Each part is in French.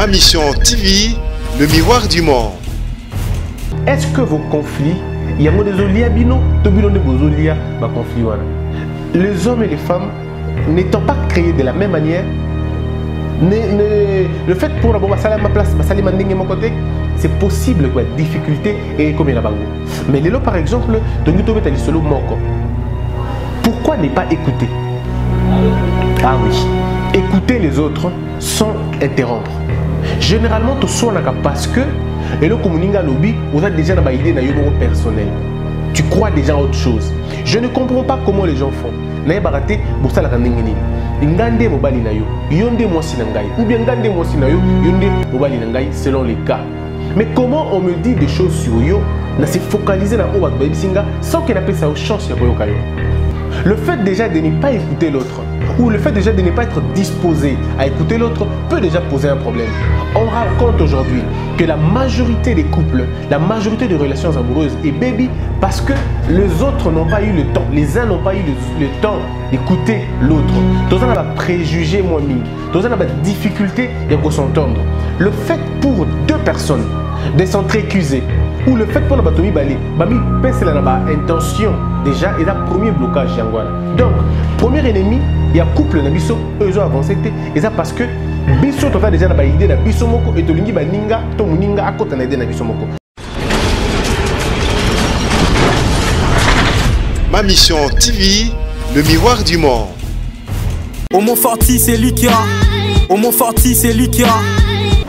Ma mission TV, le miroir du monde. Est-ce que vos conflits, il y a des olia bino, conflits. Les hommes et les femmes n'étant pas créés de la même manière, le fait pour la ma place, mon côté, c'est possible quoi, difficulté et comme il y a mais les lots par exemple, pourquoi ne pas écouter? Ah oui, écouter les autres sans interrompre. Généralement, tout ça parce que et le communinga lobby, vous avez déjà une idée personnelle. Tu crois déjà à autre chose. Je ne comprends pas comment les gens font. Naye baraté pour ça la kandengeni. Ngande mobali na yo, yonde mwasi na ngai. Ou bien ngande mwasi na yo, yonde mobali na ngai selon les cas. Mais comment on me dit des choses sur yo, na se focaliser na oba babisinga sans qu'il appelle ça aux chances ya koyoka yo. Le fait déjà de ne pas écouter l'autre ou le fait déjà de ne pas être disposé à écouter l'autre peut déjà poser un problème. On raconte aujourd'hui que la majorité des couples, la majorité des relations amoureuses est baby parce que les autres n'ont pas eu le temps, les uns n'ont pas eu le temps d'écouter l'autre. Dans un préjugé moins mis, dans un difficulté de s'entendre. Le fait pour deux personnes de s'entrecuser ou le fait pour la batomi balé, bami pense la intention déjà et la premier blocage yangwana. Donc premier ennemi, il y a couple na biso eux ont avancé et ça parce que biso to déjà na ba idée na biso moko et to lingi ba ninga to muninga akota na idée na biso moko. Ma mission TV, le miroir du monde. Au Montforti, c'est lui qui a. Au Montforti, c'est lui qui a.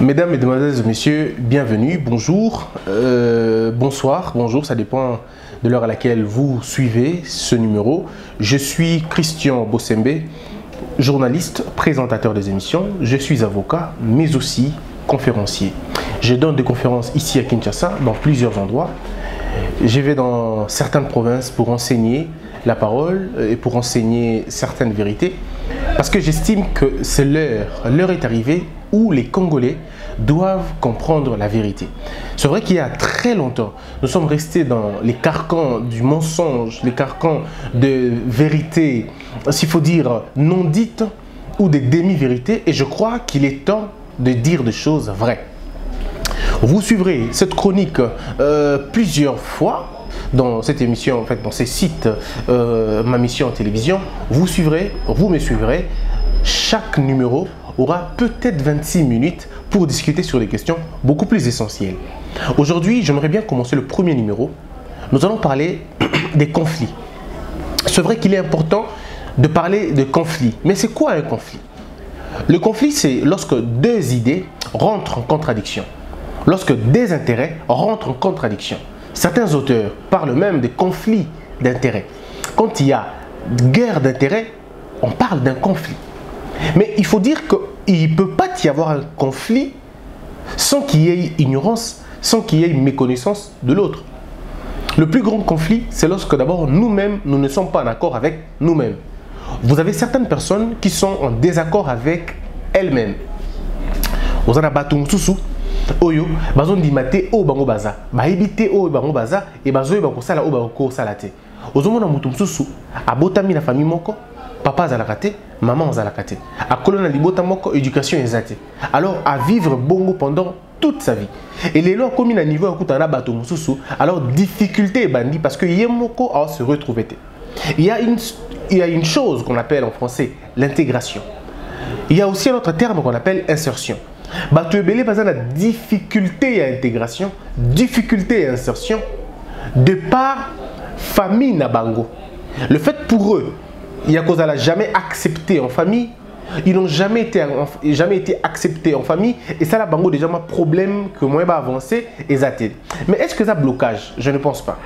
Mesdames, Mesdemoiselles et Messieurs, bienvenue, bonjour, bonsoir, bonjour, ça dépend de l'heure à laquelle vous suivez ce numéro. Je suis Christian Bossembe, journaliste, présentateur des émissions. Je suis avocat, mais aussi conférencier. Je donne des conférences ici à Kinshasa, dans plusieurs endroits. Je vais dans certaines provinces pour enseigner la parole et pour enseigner certaines vérités. Parce que j'estime que c'est l'heure est arrivée où les Congolais doivent comprendre la vérité. C'est vrai qu'il y a très longtemps, nous sommes restés dans les carcans du mensonge, les carcans de vérité, s'il faut dire non dites ou des demi-vérités, et je crois qu'il est temps de dire des choses vraies. Vous suivrez cette chronique plusieurs fois dans cette émission, en fait, dans ces sites, ma mission en télévision. Vous me suivrez. Chaque numéro aura peut-être 26 minutes pour discuter sur des questions beaucoup plus essentielles. Aujourd'hui, j'aimerais bien commencer le premier numéro. Nous allons parler des conflits. C'est vrai qu'il est important de parler de conflits. Mais c'est quoi un conflit? Le conflit, c'est lorsque deux idées rentrent en contradiction. Lorsque des intérêts rentrent en contradiction. Certains auteurs parlent même de conflits d'intérêts. Quand il y a guerre d'intérêts, on parle d'un conflit. Mais il faut dire qu'il ne peut pas y avoir un conflit sans qu'il y ait ignorance, sans qu'il y ait méconnaissance de l'autre. Le plus grand conflit, c'est lorsque d'abord nous-mêmes, nous ne sommes pas en accord avec nous-mêmes. Vous avez certaines personnes qui sont en désaccord avec elles-mêmes. Vous en avez battu oyo bazon dimate o bango baza ba ebite o bango baza et bazo ba ko sala o ba ko sala te ozomona mutu msusu abotami na famille moko papa azalaka te maman azalaka te akolona libota moko éducation ezate alors à vivre bongo pendant toute sa vie et les lois comme na niveau akutana bato msusu alors difficulté bandi parce que yemoko a se retrouver te il y a une chose qu'on appelle en français l'intégration. Il y a aussi un autre terme qu'on appelle insertion. Bato ebele baza na difficulté à intégration, difficulté à insertion de par famille na bango. Le fait pour eux, il y a cause à la jamais accepté en famille, ils n'ont jamais été acceptés en famille et ça la bango déjà un problème que moi va avancer et ça t'aide. Mais est-ce que ça blocage? Je ne pense pas.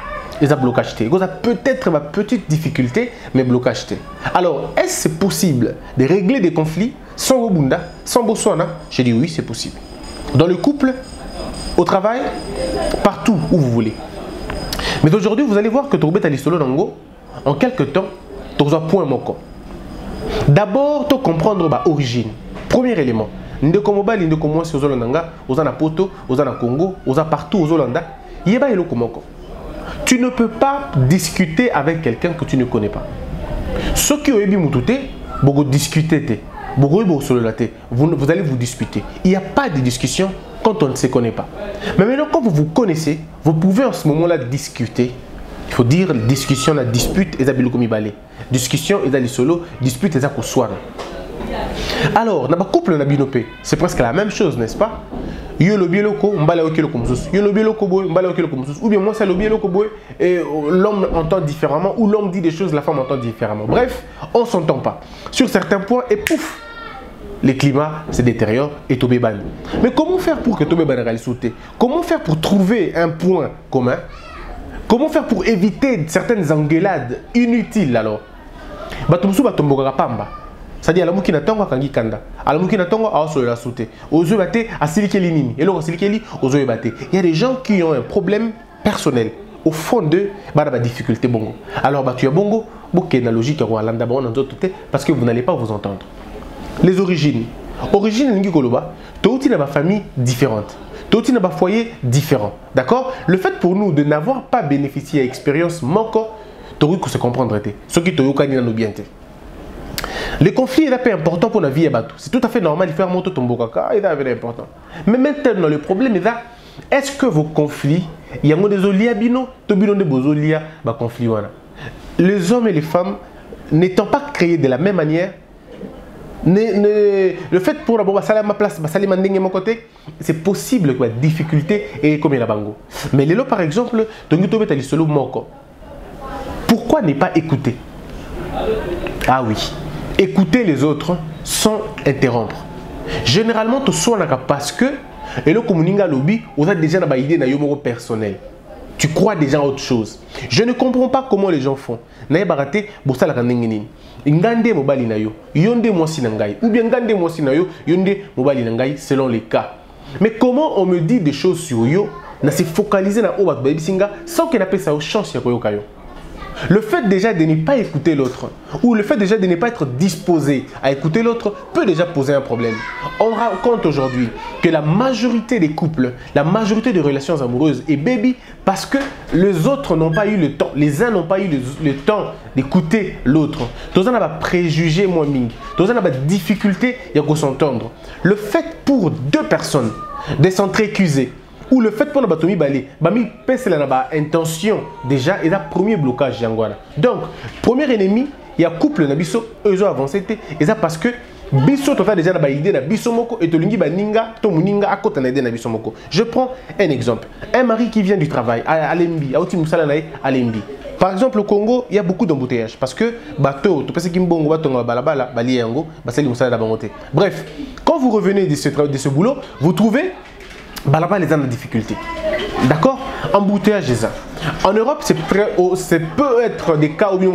Et ça blocage t'aide. Ça peut-être ma petite difficulté, mais blocage t'aide. Alors, est-ce possible de régler des conflits sans Obunda, sans Botswana? J'ai dit oui, c'est possible. Dans le couple, au travail, partout où vous voulez. Mais aujourd'hui, vous allez voir que Torbet Alisolo Nango, en quelques temps, tu as un point moko. D'abord, tu comprendre l'origine. Premier élément. Ndeko mobile, ndeko moi, c'est aux Olandanga, aux Anapoto, aux Anakongo, aux partout aux Olanda. Yeba eloko moko. Tu ne peux pas discuter avec quelqu'un que tu ne connais pas. Ce qui est bien moutouté, beaucoup discuter. vous allez vous disputer. Il n'y a pas de discussion quand on ne se connaît pas. Mais maintenant, quand vous vous connaissez, vous pouvez en ce moment-là discuter. Il faut dire discussion, la dispute, et balé. Discussion, et les solo, dispute, et alors, dans le couple, c'est presque la même chose, n'est-ce pas? Yo le bieloko, mbala okelo komsus. Yo le bieloko boy, mbala okelo komsus. Ou bien moi c'est le bieloko boy et l'homme entend différemment ou l'homme dit des choses, la femme entend différemment. Bref, on s'entend pas sur certains points et pouf, les climats se détériorent et Tobé ban. Mais comment faire pour que Tobé ban réalise sauter? Comment faire pour trouver un point commun? Comment faire pour éviter certaines engueulades inutiles alors? Batumsu batomboka pamba. C'est-à-dire, à la moukina tonga kangi kanda. À la moukina tonga a osso la sauté. Aux yeux battés, à silikeli nini. Et là, silikeli, aux yeux battés. Il y a des gens qui ont un problème personnel. Au fond d'eux, il y a des difficultés bongo. Alors, tu as bongo, il y a une logique parce que vous n'allez pas vous entendre. Les origines. Origine, n'ingi koloba, touti na ba famille différente. Touti na ba foyer différent. D'accord? Le fait pour nous de n'avoir pas bénéficié d'expérience manquant, touti que se comprendre. Ce qui touti kani na no bien. Le conflit est important pour la vie à Batou. C'est tout à fait normal de faire monter ton bokaka, il est important. Mais maintenant, le problème est là, est-ce que vos conflits, il y a des olia bino, tobino de bozolia, bah conflit voilà. Les hommes et les femmes n'étant pas créés de la même manière, le fait pour la boba saler ma place, saler mandenge mon côté, c'est possible que la difficulté est comme la bango. Mais les lots par exemple, donc tu mets solo moko. Pourquoi ne pas écouter? Ah oui. Écouter les autres sans interrompre. Généralement, tu sois parce que et le communinga lobby, on a déjà une idée personnelle. Tu crois déjà à autre chose. Je ne comprends pas comment les gens font. Naye baraté bossa la kanengeni. Ngande mobali na yo, yonde mwasi na ngai ou bien ngande mwasi na yo, yonde mobali na ngai selon les cas. Mais comment on me dit des choses sur yo, na se focaliser na obat babisinga sans que na pesa au chance ya koyoka yo. Le fait déjà de ne pas écouter l'autre ou le fait déjà de ne pas être disposé à écouter l'autre peut déjà poser un problème. On raconte aujourd'hui que la majorité des couples, la majorité des relations amoureuses est baby parce que les autres n'ont pas eu le temps, les uns n'ont pas eu le temps d'écouter l'autre. Tous en a préjugé moins ming, tous en a difficulté à s'entendre. Le fait pour deux personnes de s'entrecuser ou le fait pour la batomi balé, bami pèse la intention déjà et la premier blocage jangwana. Donc, premier ennemi, il y a couple na biso, eux ont avancé et ça parce que biso tota déjà na idée na biso moko et tolingi baninga to muninga akota na idée na biso moko. Je prends un exemple. Un mari qui vient du travail à Lembi, à Oti Musala nae à Lembi. Par exemple, au Congo, il y a beaucoup d'embouteillages parce que bateau, tu penses qu'il mbongo batonga balabala, bali yango, basali musala da bangote. Bref, quand vous revenez de ce boulot, vous trouvez balaba les gens en difficulté. D'accord? Embouteillage des gens. En Europe, c'est peut être des cas au mieux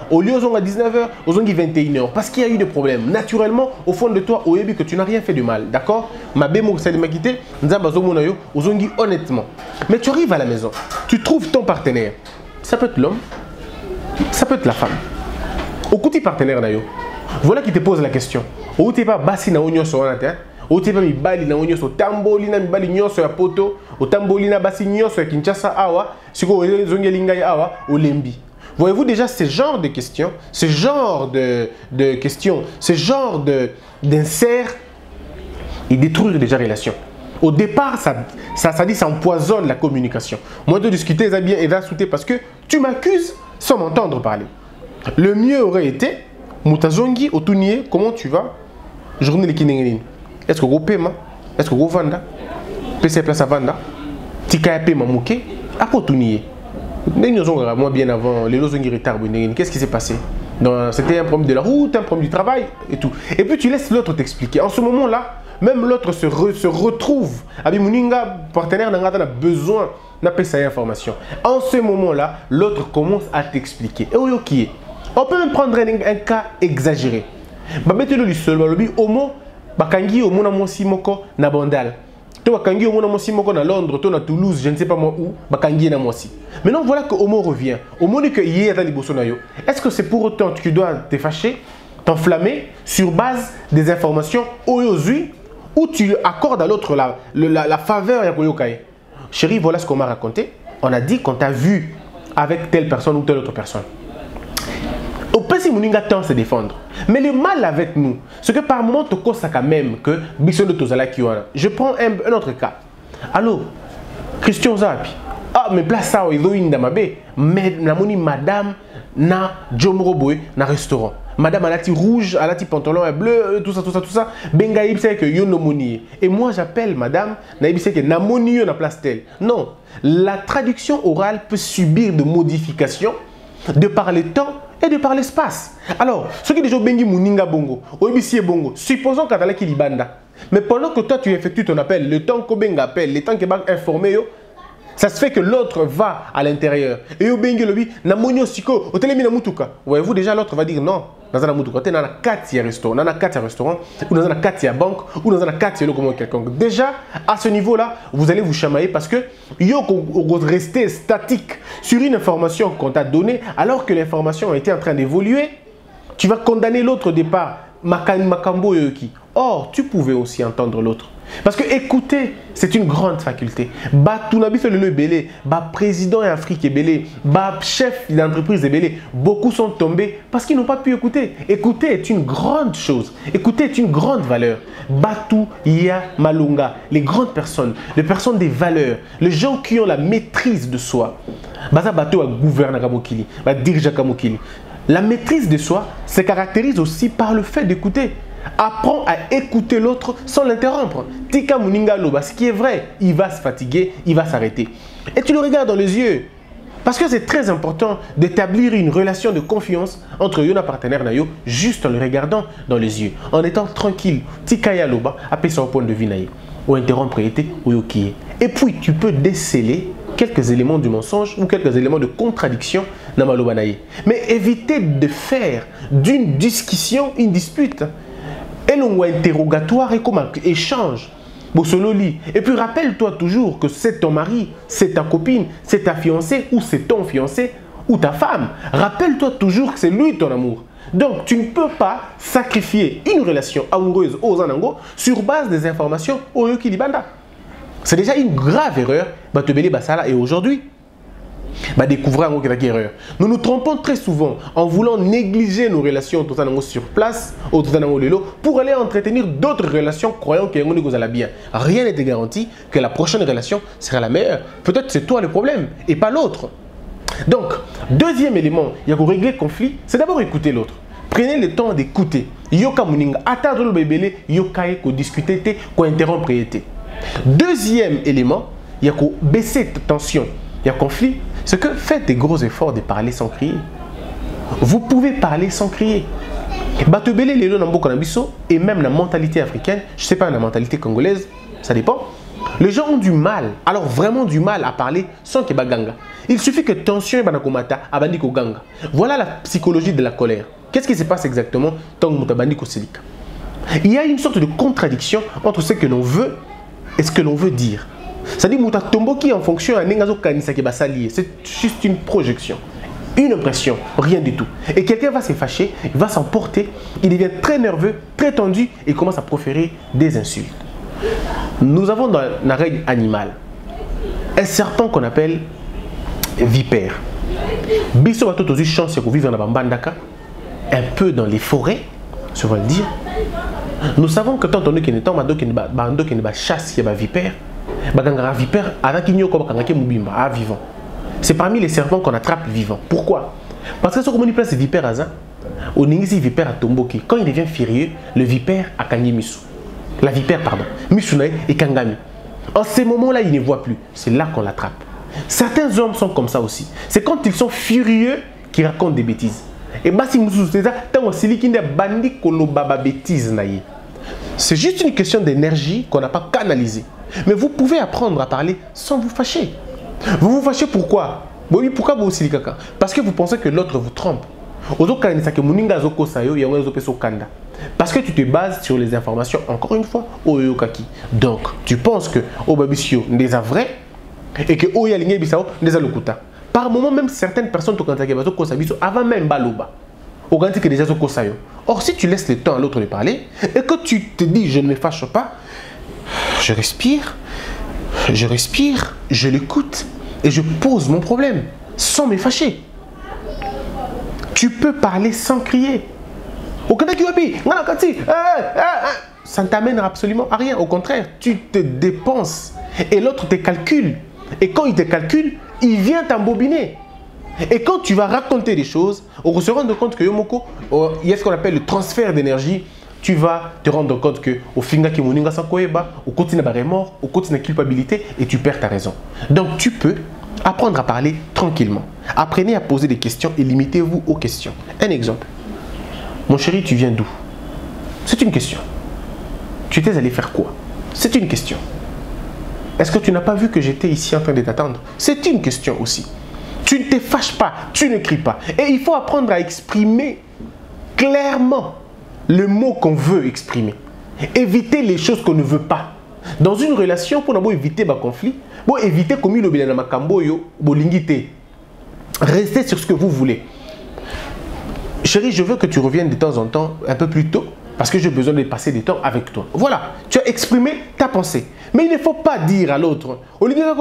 au lieu à 19h, aux 21h. Parce qu'il y a eu des problèmes. Naturellement, au fond de toi, au début, que tu n'as rien fait de mal. D'accord? Ma bémo, ça m'a quitté. Honnêtement. Mais tu arrives à la maison. Tu trouves ton partenaire. Ça peut être l'homme. Ça peut être la femme. Au côté partenaire, voilà qui te pose la question. Où tu n'es pas bassi na oignon sur la terre. Otepa mibali na onyoso tamboli na mibali nyoso ya poto otamboli na basi nyoso ya Kinshasa awa siko zongeli ngai awa olembi. Voyez-vous déjà ce genre de questions, ce genre de questions, ce genre d'insert, il détruit déjà les relations. Au départ, ça dit ça empoisonne la communication. Moi de discuter ça bien et va sauter parce que tu m'accuses sans m'entendre parler. Le mieux aurait été Moutazongi Otunier, comment tu vas? Journée de Kinengelin. Est-ce que vous paiement? Est-ce que vous vendez? PC place à vendre? Tika paiement mouké? À quoi tout nier? Moi bien avant, les lots ont retard. Qu'est-ce qui s'est passé? C'était un problème de la route, un problème du travail et tout. Et puis tu laisses l'autre t'expliquer. En ce moment-là, même l'autre se retrouve. Abimouninga, partenaire n'a besoin d'appeler ça information. En ce moment-là, l'autre commence à t'expliquer. Et ok, on peut même prendre un cas exagéré. Mettez-le seul, au mot. Bakangi au mona mosi moko na Bandal. To bakangi au mona mosi moko na Londres, to na Toulouse, je ne sais pas moi où, bakangi na mosi. Maintenant voilà que Homo revient. Homo dit que hier dans liboso na yo. Est-ce que c'est pour autant que tu dois te fâcher, t'enflammer sur base des informations oyozui ou tu accordes à l'autre la faveur ya koyokai? Chérie, voilà ce qu'on m'a raconté. On a dit qu'on t'a vu avec telle personne ou telle autre personne. Au PC si Mouninga tend à se défendre. Mais le mal avec nous, c'est que par moment, tu as quand même que Bisson de Tozala qui je prends un autre cas. Allô, Christian Zapi. Ah, mais place ça, ils ont une dame, mais la madame na Jomroboy na restaurant. Madame a la petite rouge, a la petite pantalon bleu, tout ça. Benga c'est que yo no moni. Et moi j'appelle madame, na c'est que na moni yo na place telle. Non, la traduction orale peut subir de modifications de par le temps et de par l'espace. Alors, ceux qui déjà bengi muninga bongo, oibisi bongo, supposons qu'atala ki libanda. Mais pendant que toi tu effectues ton appel, le temps que benga appelle, le temps que benga informé yo, ça se fait que l'autre va à l'intérieur. Et au bengi lobi, na monio siko, au telemi na mutuka. Voyez-vous déjà l'autre va dire non. Dans un mutuka, tu as 4 restaurants, dans 4 restaurants, ou dans un 4 banque, ou dans un 4 locaux quelconque. Déjà, à ce niveau-là, vous allez vous chamailler parce que vous restez statique sur une information qu'on t'a donnée, alors que l'information a été en train d'évoluer. Tu vas condamner l'autre au départ. Makambo yoki. Or, tu pouvais aussi entendre l'autre. Parce que écouter, c'est une grande faculté. Batunabi fait le belé, président et Afrique est belé, chef d'entreprise est belé. Beaucoup sont tombés parce qu'ils n'ont pas pu écouter. Écouter est une grande chose. Écouter est une grande valeur. Batu, Ya, Malunga, les grandes personnes, les personnes des valeurs, les gens qui ont la maîtrise de soi. Baza Batu a gouverné Kamokili, va diriger Kamokili. La maîtrise de soi se caractérise aussi par le fait d'écouter. Apprends à écouter l'autre sans l'interrompre. Tika Muninga Loba, ce qui est vrai, il va se fatiguer, il va s'arrêter. Et tu le regardes dans les yeux. Parce que c'est très important d'établir une relation de confiance entre Yona partenaire Nayo juste en le regardant dans les yeux. En étant tranquille. Tika ya Loba, appelle son point de vue Nayo. Ou interrompre été ou yokiye. Et puis tu peux déceler quelques éléments du mensonge ou quelques éléments de contradiction dans Maloba Naye. Mais évitez de faire d'une discussion une dispute. Et l'on interrogatoire et comme un échange. Et puis rappelle-toi toujours que c'est ton mari, c'est ta copine, c'est ta fiancée ou c'est ton fiancé ou ta femme. Rappelle-toi toujours que c'est lui ton amour. Donc tu ne peux pas sacrifier une relation amoureuse aux Anango sur base des informations au Yokilibanda. C'est déjà une grave erreur. Et aujourd'hui, découvrir une grave erreur. Nous nous trompons très souvent en voulant négliger nos relations sur place pour aller entretenir d'autres relations croyant que nous allons bien. Rien n'est garanti que la prochaine relation sera la meilleure. Peut-être c'est toi le problème et pas l'autre. Donc, deuxième élément, il y a pour régler le conflit, c'est d'abord écouter l'autre. Prenez le temps d'écouter. Yoka muninga, attendre le bébé, yoka ko discuter, ko interrompre. Deuxième élément, il y a ko baisser la tension, il y a conflit, c'est que faites des gros efforts de parler sans crier. Vous pouvez parler sans crier. Batebele lelo na mboko na biso et même la mentalité africaine, je sais pas la mentalité congolaise, ça dépend. Les gens ont du mal, alors vraiment du mal à parler sans que baganga. Il suffit que tension et banakomata abandi ko ganga. Voilà la psychologie de la colère. Qu'est-ce qui se passe exactement tant que mutabandi ko selika? Il y a une sorte de contradiction entre ce que l'on veut et ce que l'on veut dire. C'est-à-dire mutatomboki en fonction à nengazo kanisa ke basalié, c'est juste une projection. Une impression, rien du tout. Et quelqu'un va se fâcher, il va s'emporter, il devient très nerveux, très tendu et commence à proférer des insultes. Nous avons dans la règle animale un serpent qu'on appelle vipère. Biso bato tozu chance de vivre dans Bambandaka, un peu dans les forêts, je vais le dire. Nous savons que tant on est dans bando qui ne chasse qui vipère, baganga vipère avec une yoko bakanga mubimba à vivant. C'est parmi les serpents qu'on attrape vivant. Pourquoi? Parce que ce qu'on place vipère à ça, on initie vipère à Tomboki. Quand il devient furieux, le vipère a kangé misu. La vipère, pardon. Misunae et kangami. En ces moments-là, il ne voit plus. C'est là qu'on l'attrape. Certains hommes sont comme ça aussi. C'est quand ils sont furieux qu'ils racontent des bêtises. Et basi musu c'est ça. Tant aussi qui ne bandi kolobaba bêtises naïe. C'est juste une question d'énergie qu'on n'a pas canalisée. Mais vous pouvez apprendre à parler sans vous fâcher. Vous vous fâchez pourquoi? Oui, pourquoi vous aussi kaka? Parce que vous pensez que l'autre vous trompe. Parce que tu te bases sur les informations, encore une fois, au yokaki. Donc, tu penses que au babisio n'est pas vrai et que au yalinge bisao n'est pas lokuta. Par moment, même certaines personnes te contactent avant même baloba. Au grand que déjà zokosayo. Or, si tu laisses le temps à l'autre de parler et que tu te dis je ne me fâche pas, je respire, je l'écoute et je pose mon problème sans me fâcher. Tu peux parler sans crier. Ça ne t'amène absolument à rien. Au contraire, tu te dépenses et l'autre te calcule. Et quand il te calcule, il vient t'embobiner. Et quand tu vas raconter des choses, on va se rendre compte que il y a ce qu'on appelle le transfert d'énergie. Tu vas te rendre compte que au finga qui moninga sans koeba, au continent de remords, au continent de culpabilité, et tu perds ta raison. Donc tu peux apprendre à parler tranquillement. Apprenez à poser des questions et limitez-vous aux questions. Un exemple. Mon chéri, tu viens d'où? C'est une question. Tu étais allé faire quoi? C'est une question. Est-ce que tu n'as pas vu que j'étais ici en train de t'attendre? C'est une question aussi. Tu ne te fâches pas, tu ne cries pas. Et il faut apprendre à exprimer clairement le mot qu'on veut exprimer. Éviter les choses qu'on ne veut pas. Dans une relation, pour éviter le conflit, pour éviter comme il y a restez sur ce que vous voulez. Chérie, je veux que tu reviennes de temps en temps un peu plus tôt parce que j'ai besoin de passer du temps avec toi. Voilà, tu as exprimé ta pensée. Mais il ne faut pas dire à l'autre. Là,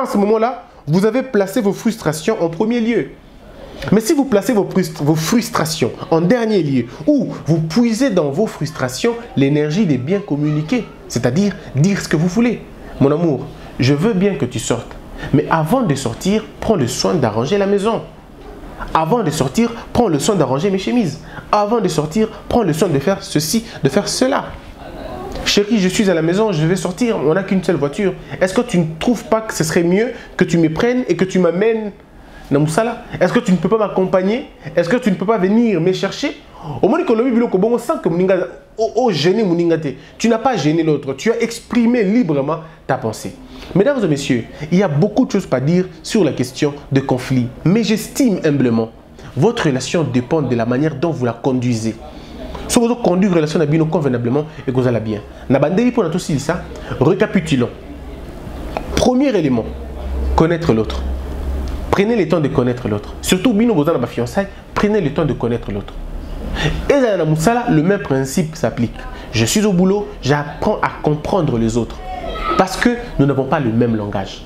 en ce moment-là, vous avez placé vos frustrations en premier lieu. Mais si vous placez vos frustrations en dernier lieu, ou vous puisez dans vos frustrations l'énergie de bien communiquer, c'est-à-dire dire ce que vous voulez. Mon amour, je veux bien que tu sortes, mais avant de sortir, prends le soin d'arranger la maison. Avant de sortir, prends le soin d'arranger mes chemises. Avant de sortir, prends le soin de faire ceci, de faire cela. Chérie, je suis à la maison, je vais sortir, on n'a qu'une seule voiture. Est-ce que tu ne trouves pas que ce serait mieux que tu me prennes et que tu m'amènes na Moussala? Est-ce que tu ne peux pas m'accompagner? Est-ce que tu ne peux pas venir me chercher? Au moins, tu n'as pas gêné l'autre, tu as exprimé librement ta pensée. Mesdames et messieurs, il y a beaucoup de choses à dire sur la question de conflit. Mais j'estime humblement, votre relation dépend de la manière dont vous la conduisez. Si vous conduisez une relation convenablement et que vous allez bien. Récapitulons. Premier élément, connaître l'autre. Prenez le temps de connaître l'autre. Surtout, prenez le temps de connaître l'autre. Et dans la Moussala, le même principe s'applique. Je suis au boulot, j'apprends à comprendre les autres. Parce que nous n'avons pas le même langage.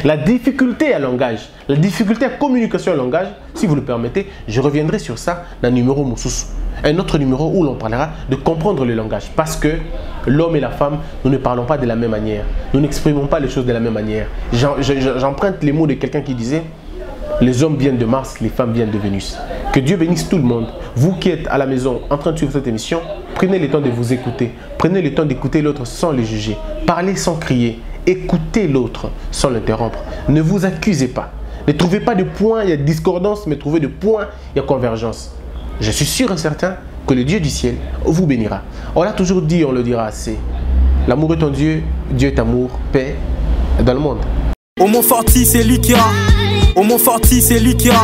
La difficulté à langage, la difficulté à communication à langage, si vous le permettez, je reviendrai sur ça dans le numéro Moussous. Un autre numéro où l'on parlera de comprendre le langage. Parce que l'homme et la femme, nous ne parlons pas de la même manière. Nous n'exprimons pas les choses de la même manière. J'emprunte les mots de quelqu'un qui disait: les hommes viennent de Mars, les femmes viennent de Vénus. Que Dieu bénisse tout le monde. Vous qui êtes à la maison en train de suivre cette émission, prenez le temps de vous écouter. Prenez le temps d'écouter l'autre sans le juger. Parlez sans crier. Écoutez l'autre sans l'interrompre. Ne vous accusez pas. Ne trouvez pas de points, il y a discordance, mais trouvez de points, il y a convergence. Je suis sûr et certain que le Dieu du ciel vous bénira. On l'a toujours dit, on le dira assez. L'amour est en Dieu, Dieu est amour, paix dans le monde. Au Montforti, c'est lui qui a. Au Montforti, c'est lui qui a.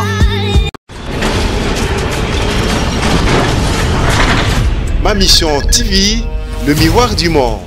Ma mission TV, le miroir du monde.